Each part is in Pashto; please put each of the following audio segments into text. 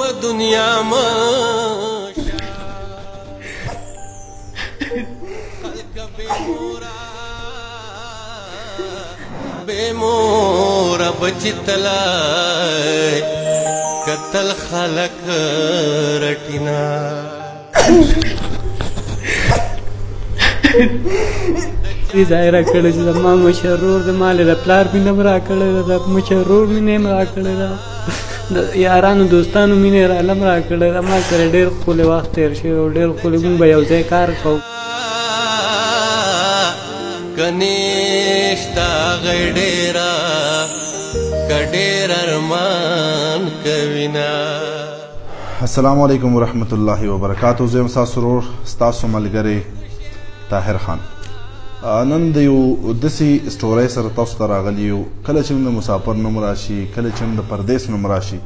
په دنیا بے مورا بچی تلای قتل خلق رټینا ظاهره کړی چې زما مشرور د مال د پلار مې نه راکړی ده د مشرور مې نه راکړی ده د یارانو دوستانو مې نه رالم راکړی ده ما سره ډېر ښکلی وخت تېر شوی او ډېر ښکلی مونږ به یو ځای کار کوو کنيشتا غډيرا کډیر ارمان کوینا. السلام علیکم ورحمت الله وبرکاتہ. زه یم ستاسو ورور ستاسو ملګری طاهر خان. نن د یو داسې سټورۍ سره تاسو ته راغلی یو. کله چې د مسافر نوم راشي، کله چې د پردیس نوم راشي،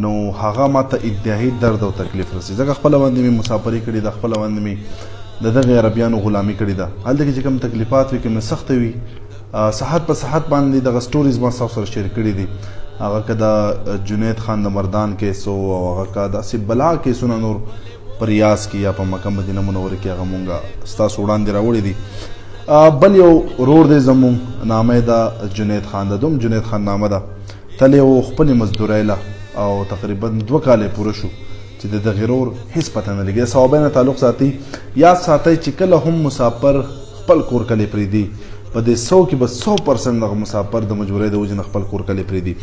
نو هغه ماته انتهایي درد او تکلیف رسي. ځکه خپله باندې مې مسافري کړې ده، خپله باندې مې د دغې عربیانو غلامي کړې ده. هلته کې چې کوم تکلیفات وي، کومې سخته وي، صحت په صحت باندې دغه سټوریز ما ستاسو سره شیر کړي دي. هغه که د جنید خان د مردان کیس او هغه که داسې بلا کیسونه نور په ریاض کې یا په مکه مدینه منوره کې هغه مونږ ستاسو وړاندې راوړي دي. بل یو ورور دی زمونږ، نامه یې ده جنید خان، د دوم جنید خان نامه ده. تللی و خپلې مزدورۍ له او تقریبا 2 کاله پوره شو چې د دغې ورور هېڅ پته نه لګي. د صحابه نه تعلق ساتي. یاد ساتئ چې کله هم مسافر خپل کور کلی پرېږدي، په دې 100 کې به 100% دغه مسافر د مجبورۍ د وجې نه خپل کور کلی پرېږدي.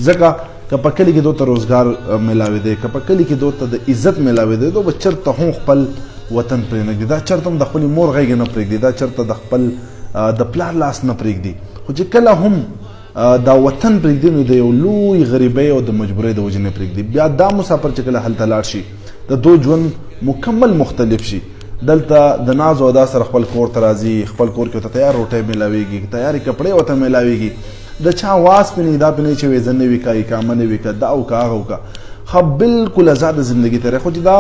ځکه که په کلي کې دوی ته روزګار میلاوېدی، که په کلي کې دوی ته د عزت میلاوېدی، دوی به چېرته هم خپل وطن پرې نه ږدي. دا چېرته هم د خپلې مور غېږې نه پرېږدي، دا چېرته د خپل د پلار لاس نه پرېږدي. خو چې کله هم دا وطن پرېږدي نو د یو لوی غریبۍ او د مجبورۍ د وجې نه پرېږدي. بیا دا مسافر چې کله هلته لاړ شي، د دوی ژوند مکمل مختلف شي. دلته د ناز او ادا سره خپل کور ته راځي، خپل کور کې ورته تیار روټۍ میلاویږي، تیارې کپړې ورته میلاویږي. د چا واس پې نه دا پې نه چې ویزه نه وي که اقامه نه وي که دا او که هغه وکړه. ښه بلکل ازاده زندګي تېری. خو چې دا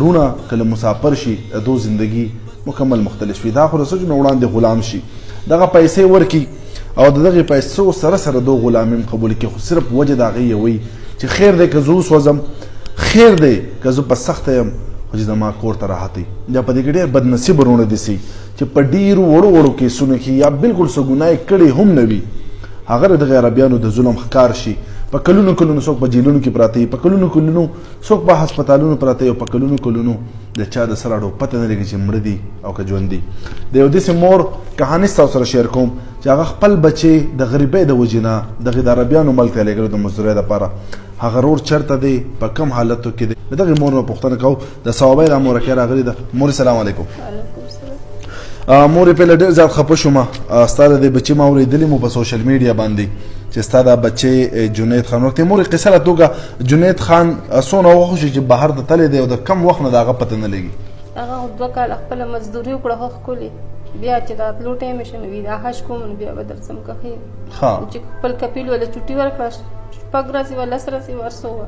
رونه کله مسافر شي، د دو زندګي مکمل مختلف وي. دا خو د څه نه وړاندې غلام شي، دغه پیسې ورکړي او د دغې پیسو سره سره دو غلامي هم قبول کړي. خو صرف وجه د هغې یوی چې خیر دی که زه وسوځم، خیر دی که زه په سخته یم، خو چې زما کور ته راحت وي. یا په دې کې ډېر بدنصیبه رونه دي سي چې په ډېرو وړو وړو کیسونو کې یا بلکل څه ګناه یې کړې هم نه وي، هغه د دغې عربیانو د ظلم ښکار شي. په کلونو کلونو څوک په جیلونو کې پراته وي، په کلونو کلونو څوک په هسپتالونو پراته وي، او په کلونو کلونو د چا د سر اړو پته نه لګي چې مړه دي او که ژوند دي. د یو داسې مور کهاني ستاسو سره شیر کوم چې هغه خپل بچی د غریبۍ د وجې نه دغې د عربیانو ملک ته لېږلی د مزدورۍ دپاره. هغه رور چېرته دی، په کوم حالتو کې دی، د دغې مور نه پوښتنه کوو. د صوابۍ دا مورکۍ راغلې ده. مورې سلام علیکم. مورې پهله ډېر زیات خفه شومه. ستا د دې بچي ما اورېدلي مو په سوشل میډیا باندې چې ستا دا بچی جنید خان ورته. مورې قصه له توګه جنید خان څونه وخت شي چې بهر ته تللی دی او د کم وخت نه د هغه پته نه لګي؟ هغه 2 کاله خپله مزدوري وکړه ښه ښکلې. بیا چې دا تلو ټایم یې شنه وي، دا حج کوم نو بیا به درځم که ښه چې خپل کپیل وله چوټي ورکړه، 6 ورځې وه 10 ورځې ورسو وه.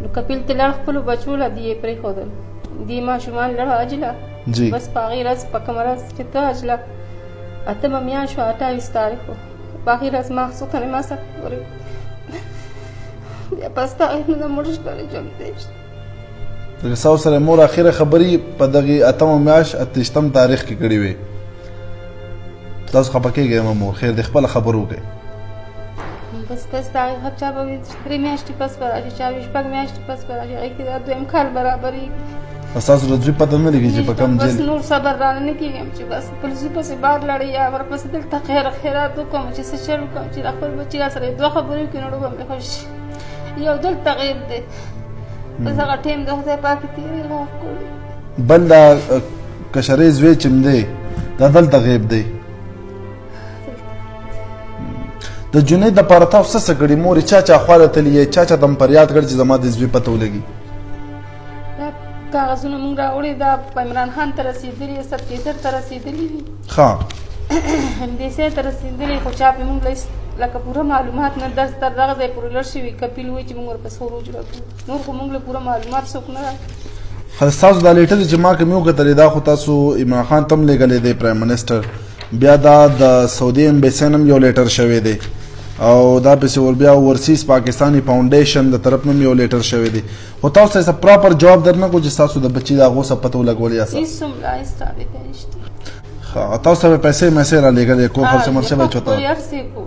نو کپیل ته لاړ خپلو بچو له دې یې پرېښودل، دې ماشومان لاړه حج له. بس په هغې ورځ په کومه ورځ چې ته حج له 8مه میاشت وه 28 تاریخ و، په هغې ورځ ما څوکنې ما سره خبرې بیا په ستا غږ نه د مړ ښکاري ژوند دی. د ستاسو سره مور اخره خبرې په دغې 8مه میاشت 28 تاریخ کې کړې وې. تاسو خفه کېږئ مه مور، خیر دی خپله خبر وکړئ. بس پس د هغې چا به وي 3 میاشتې پس به راشي، چا وي 6 میاشتې پس به راشي، هغې کې دا 2یم کال برابرېږي. ستاسو د زوی پته نه لګي چې په کوم بس نور صبر رانه نه کېږم چې بس خپل زوی پسې بار لاړې یا ورپسې دلته خیرات وکړم چې څه چل وکړم چې خپل بچي را سره 2 خبرې وکړي نو به مې خوښ شي. یو دلته غیب دی، بس هغه ټایم د خدای پاک تېرېږي ښکلې. بل دا کشرۍ زوی چې م دی دا دلته غیب دی. د جنید دپاره تاسو څه کړي مورې؟ چا خواله تلي یې؟ چا ته م فریاد کړی چې زما د زوی پته ولګي؟ دا کاغذونه موږ راوړي، دا په عمران خان ته رسېدلي، سرکیسر ته رسېدلي دي، همدېسې ته رسېدلي، خو چا پې موږ لکه پوره معلومات نه درس تر دغه ځای پورې لړ شوي. کپیل وایي چې موږ ورپسې عروج راکړو، نور خو موږ له پوره معلومات څوک نه راکړي. ستاسو دا لیټر چې ما کوم وکتلې دا خو تاسو عمران خان ته هم لېږلی دی پرایم منسټر، بیا دا د سعودي امبیسۍ نه هم یو لیټر شوی دی او دا پسې ور بیا ورسیز پاکستاني فاونډیشن د طرف نه یو لیټر شوی دی خو تاسو څه پراپر جواب درنه کو چې تاسو د بچی دا غو څه پته ولګولې اساس هیڅ هم راځي ها تاسو به پیسې مې را لګلې کو خرچ مرشه به چوتا یار سی کو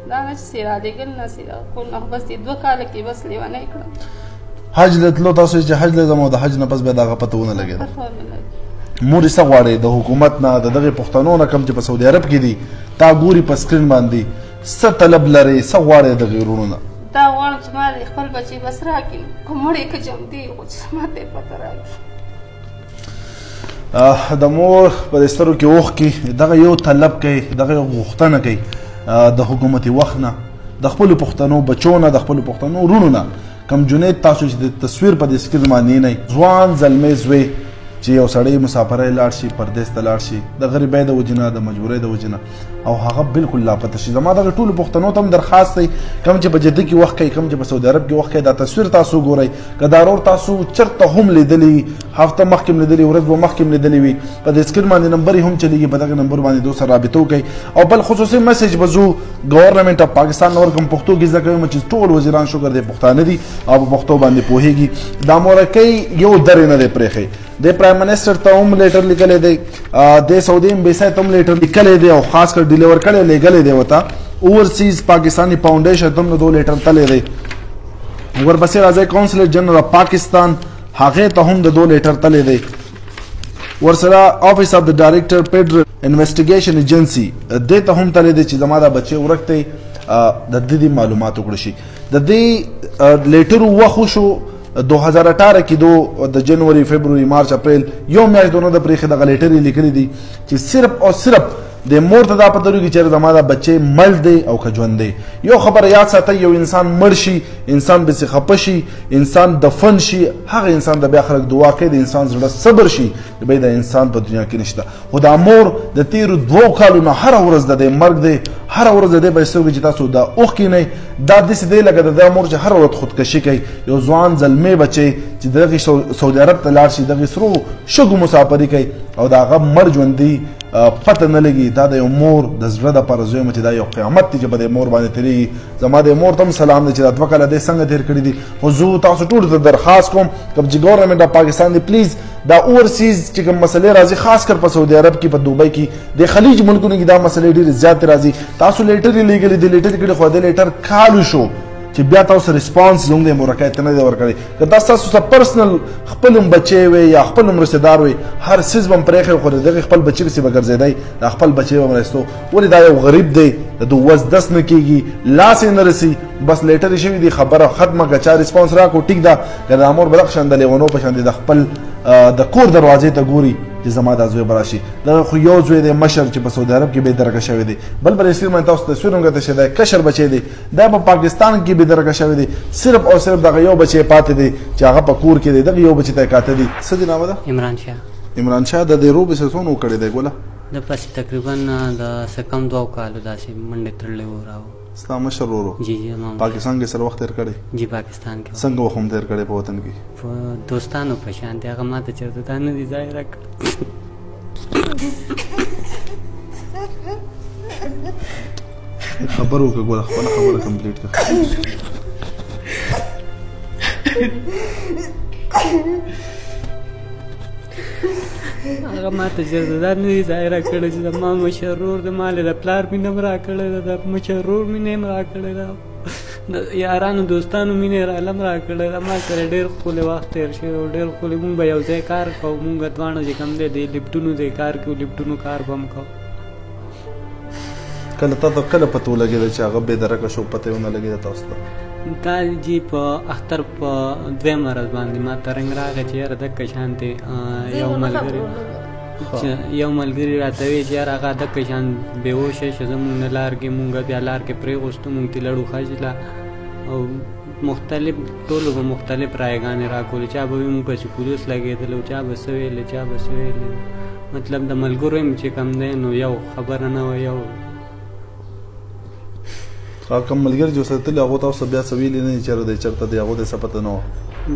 دا نه سیرا لګل نه سیرا کو نه بس 2 کال کې بس لیوانه کړم حج لتلو تاسو چې حج لزمو د حج نه پس به دا پته ونه لګیږي مور یې څه غواړي د حکومت نه دغه پښتنو نه کم چې په سعودي عرب کې دي تا ګوري په سکرین باندې څه طلب لري څه غواړي د غیرونو نه دا غواړم چې ما خپل بچي بس راکړي کوم مړی که جم دی خو چې ماته پته راکړي د مور په سترو کې اوښ کې دغه یو طلب کوي دغه غوښتنه کوي د حکومتي وخت نه د خپلو پښتنو بچو نه د خپلو پښتنو وروڼو نه کم جنید تاسو چې د تصویر په دې سکرین باندې نه ځوان زلمی زوی چې یو سړی مسافرۍ لاړ شي پردیس ته لاړ شي د غریبۍ د وجې نه د مجبورۍ د وجې نه او هغه بالکل لاپته شي زما دغه ټولو پښتنو ته هم درخواست دی کوم چې په جده کې وخت کوي کوم چې په سعودي عرب کې وخت کوي دا تصویر تاسو ګورئ که دا رور تاسو چېرته هم لیدلی هفته مخکې هم لیدلی ورځ به مخکې هم لیدلی وي په دې سکرین باندې نمبر هم چلیږي په دغه نمبر باندې دو سره رابطه وکړئ او بل خصوصي میسج به زو ګورنمنټ اف پاکستان نور کوم پښتو کې زده کوم چې ټول وزیران شکر دی پښتانه دي او په پښتو باندې پوهیږي دا مورکۍ یو درې نه دی پرېښی د پرایم منسټر ته هم لیټر لیکلی دی د سعودي امبیسۍ ته هم لیټر لیکلی دی او خاص کر ډیلیور کړی لیږلی دی ورته اوورسیز پاکستاني فاونډیشن ته هم د دو لیټر تللی دی ورپسې راځئ کونسلر جنرل اف پاکستان هغې ته هم د دو لیټر تللی دی ورسره آفیس اف د ډایرکټر فیډرل انویسټیګیشن ایجنسي دې ته هم تللی دی چې زما دا بچی ورک دی د دې معلومات وکړه شي د دې لیټر وخت وشو 2018 کې د جنوري فبروري مارچ اپریل یو میاشت دونه د پرېښې دغه لیټر یې لیکلي دي چې صرف او صرف د مور ته دا پته لګي چې زما دا بچی مړ دی او که ژوند دی یو خبره یاد ساتئ یو انسان مړ شي انسان بسې خفه شي انسان دفن شي هغه انسان د بیا خلک دعا کوي د انسان زړه صبر شي بیا د انسان په دنیا کې نشته خو دا مور د تیرو 2 کالو نه هره ورځ د دې مرګ دی هره ورځ د دې په سترګو چې تاسو دا اوښ کینئ دا داسې دی لکه د دغه مور چې هره ورځ خودکشي کوي یو ځوان زلمی بچی چې دغه سعودي عرب ته لاړ شي دغه سرو شګو مسافري کوي او د هغه مړ ژوندي پته نه لګي دا د یو مور د زړه دپاره زه وایم چې دا یو قیامت دی چې په دې مور باندې تېرېږي زما د مور ته هم سلام دی چې دا 2 کاله دی څنګه تېر کړي دي خو زه تاسو ټولو ته درخواست کوم که چې ګورنمنټ اف پاکستان دی پلیز دا اوورسیز چې کوم مسلې راځي خاص کر په سعودي عرب کې په دوبۍ کې د خلیج ملکونو کې دا مسلې ډېرې زیاتې راځي تاسو لیټر یې لیږلي دي لیټر یې کړي خو د لیټر کالو شو چې بیا تاسو ریسپانس زموږ د مورکۍ ته نه دی ورکړی که دا ستاسو څه پرسنل خپل هم بچی وي یا خپل هم رشته دار وي هر څیز به هم پرېښی خو د دغې خپل بچي پسې به ګرځېدی دا خپل بچی به هم رایستو ولې دا یو غریب دی د دو وس دس نه کېږي لاس یې نه رسي بس لیټر یې شوي دي خبره ختمه که چا ریسپانس راکړو ټیک ده که د امور به دغه شان د لیونو په شان د خپل د کور دروازې ته ګوري چې زما دا زوی به راشي دغه خو یو زوی دی مشر چې په سعودي عرب کې بېدرکه شوی دی بل په اسکرین باندې تاسو تصویر هم کتلی شئ دی کشر بچی دی دا په پاکستان کې بېدرکه شوی دی صرف او صرف دغه یو بچی پاتې دی چې هغه په کور کې دی دغه یو بچی ته یې کاته دي څه دي نامه ده عمران شاه د دې روبې څه څونه وکړی دی ګوله د پسې تقریبا د څه کم 2 کالو داسې منډې تړلی و راو ستا مشر ورور جی جی امام پاکستان کې سره وخت تېر کړی جی پاکستان کې څنګه وخت هم تېر کړی په وطن کې په دوستانو په شان دی هغه ما ته چېرته دا نه دي ځای راکړی خبر وکړه ګوره خپله خبره کمپلیټ کړه هغه ما ته چېرته دا نه دي ځای راکړی چې زما مشر ورور د ما د پلار مینه هم راکړې ده د مشر ورور مینه هم راکړې ده د یارانو دوستانو مینه یې راله هم راکړې ده ما سره ډېر ښکلی وخت تېر شوی او ډېر ښکلی مونږ به یو ځای کار کوو مونږ دواړه چې کوم دی د لفټونو ځای کار کوو لفټونو کار به هم کوو کله تا ته کله پته ولګېده چې هغه بېدرکه شو پته یې ونه لګېده تاسو ته دا جی په اختر په 2مه ورځ باندې ما ته رنګ راغی چې یاره دکه شانتې یو ملګري راته وایي چې یاره هغه دکه شان بېهوشه شه زمونږ نه لار کې مونږ بیا لار کې پرېغوستو مونږ ته لړو خجله او مختلف ټولو به مختلف رایګانې راکولې چا به وي مونږ پسې پولیس لګېدلی چا به څه ویلې چا به څه ویلې مطلب د ملګرو یم چې کوم دی نو یو خبره نه وه یو کوم ملګري چې ورسره تللي هغو تاسو بیا څه ویلي نه دي چېرې دی چېرته دی هغو ته یې څه پته نه وه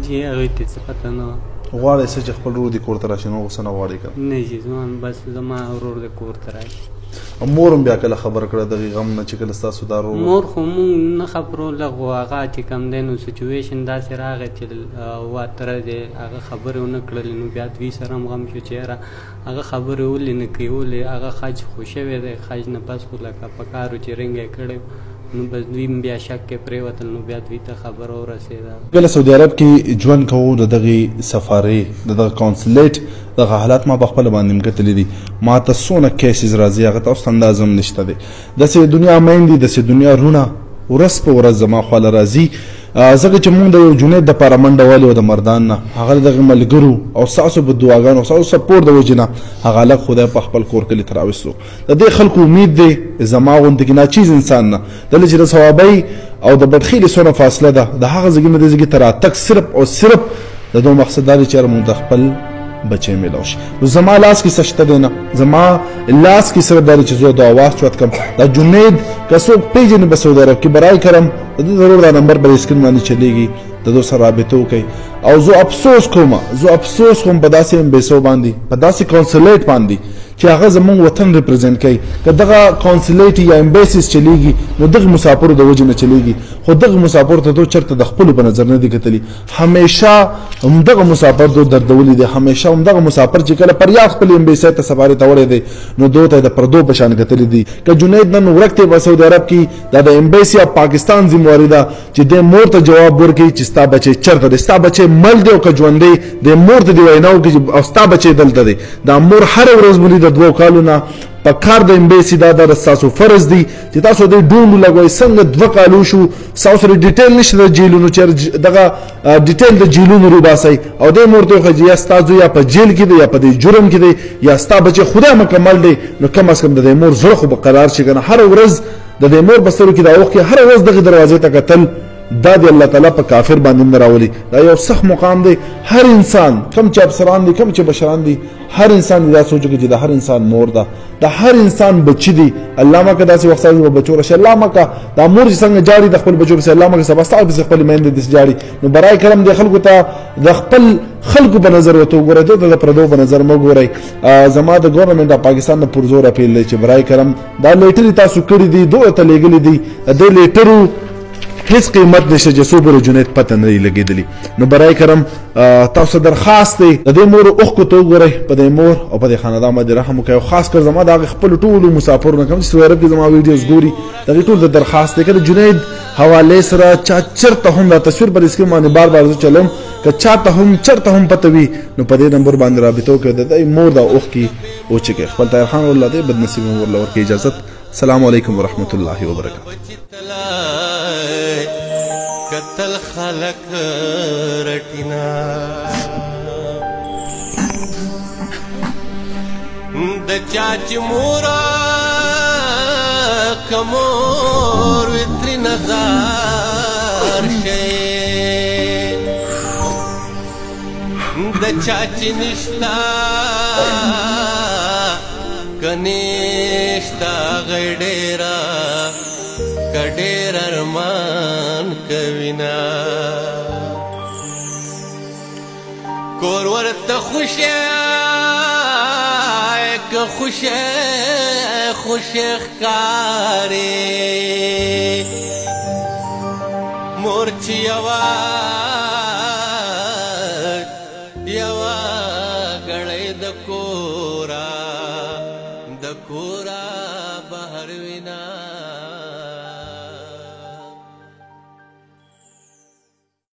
جی هغوی ته څه پته نه وه غواړئ څه چې خپل ورور دې کور ته راشي نو غوسه نه غواړئ که نه جی زما بس زما ورور دې کور ته راشي مور هم بیا کله خبر کړه دغه غم نه چې کله ستاسو دا ورور مور خو مونږ نه خبرولو خو هغه چې کوم دی نو سچویشن داسې راغی چې واتره دی هغه خبرې ونه کړلې نو بیا دوی سره هم غم شو چې یاره هغه خبرې ولې نه کوي ولې هغه خج خو شوی دی خج نه بس خو لکه په کارو چې رنګ یې کړی نو بس دوی بیا شک کې پرېوتل نو بیا دوی ته خبره ورسېده کله سعودي عرب کې ژوند کوو د دغې سفارې د دغه کونسلیټ دغه حالات ما په خپله باندې م کتلي دي ما ته څونه کیسز راځي هغه ته اوس اندازه هم نشته دی داسې دنیا میندې داسې دنیا رونه ورځ په ورځ زما خواله راځي ځکه چې مونږ د یو جنید دپاره منډه والې وه د مردان نه هغه د دغې ملګرو او ستاسو په دعاګانو او ستاسو سپورټ د وجې نه هغه هلک خدای په خپل کور کلي ته راوستو د دې خلکو امید دی زما غوندې کې ناچیز انسان نه دله چې د ثوابۍ او د بدخیلې څونه فاصله ده د هغه ځګې نه دې ځګې ته راتګ صرف او صرف د دو مقصد دا دی چې مونږ د خپل بچې میلاو شي نو زما لاس کې څه شته دی نه زما لاس کې صرف دا دی چې زه د اواز چوت کړم دا جنید که څوک پېژني په سعودي عرب کې برای کرم د دې ضرور دا نمبر به سکرین باندې چلیږي د دو سره رابطه وکړئ او زه افسوس کوم په داسې امبیسو باندې په داسې کونسلیټ باندې چې هغه زمونږ وطن ریپرزینټ کوي که دغه کونسلیټ یا امبیسیز چلیږي نو دغه مسافرو د وجې نه چلیږي خو دغه مسافرو ته دو چېرته د خپلو په نظر نه دي کتلي همیشه همدغه مسافر دو دردولی دی همیشه همدغه مسافر چې کله پر یاد خپل امبیسۍ ته سفارې ته وړی دی نو دو ته د پردو په شان کتلي دي که جنید نن ورک دی په سعودي عرب کې دا د امبیسي اف پاکستان ذمواري ده چې دې مور ته جواب ورکړي چې ستا بچی چېرته دی ستا بچی مړ دی او که ژوندی دې مور ته دې وینا وکړي او ستا بچی دلته دی دا مور هره ورځ مولي د 2 کالو نه په کار د امبیسي دا د ستاسو فرض دی چې تاسو د ډونډو لګوئ څنګه 2 کالو شو ستاسو سره ډیټیل نشته د جیلونو چې دغه ډیټیل د جیلونو روباسئ او دې مور ته وښایي چې یا ستا زوی یا په جیل کې دی یا په دې جرم کې دی یا ستا بچی خدای مکمل دی نو کم از کم د دې مور زړه خو به قرار شي که نه هره ورځ د دې مور په سترګو کې دا اوښکې هره ورځ دغې دروازې ته کتل دا دی الله تعالی په کافر باندې نه راولي دا یو سخت مقام دی هر انسان کم چې افسران دي کم چې بشران دي هر انسان دا سوچ کوي چې د هر انسان مور ده د هر انسان بچی دی الله مکه داسې وخت راځي بچو راشي الله مکه دا مور چې څنګه جاری د خپل بچو سره الله مکه سبا ستاسو په خپل میندې د جاری نو برای کرم د خلکو ته د خپل خلکو په نظر وته وګورئ د پردو په نظر مو ګورئ زما د ګورنمنت د پاکستان د پرزور اپیل دی چې برای کرم دا لیټر تاسو کړی دی دوه ته لګلی دی د لیټرو هیڅ قیمت نشته چې څو بر جنید پته نه لګېدلی نو برای کرم تاسو درخواست دی د دې مور اوښکو ته وګورئ په دې مور او په دې خاندان باندې رحم وکړئ او خاص کر زما د هغې خپلو ټولو مسافرو نه کوم چې سعودي عرب کې زما ویډیوز ګوري د هغې ټول د درخواست دی که د جنید حوالې سره چا چېرته هم دا تصویر پر اسکرین باندې بار بار زه چلوم که چاته هم چېرته هم پته وي نو په دې نمبر باندې رابطه وکړئ د دې مور دا اوښکې وچکئ خپل طاهر خان والله دی بدنصیب مور له ورکړي اجازت السلام علیکم ورحمة الله وبرکاته قتل خلق رټینا د چاچ مورا کمور وتر نظر شي د چاچ نشتا کنيشتا غډيرا کډیر ارمان کوینا کور ورته خوشه که خوشه خکاری مورچی آواز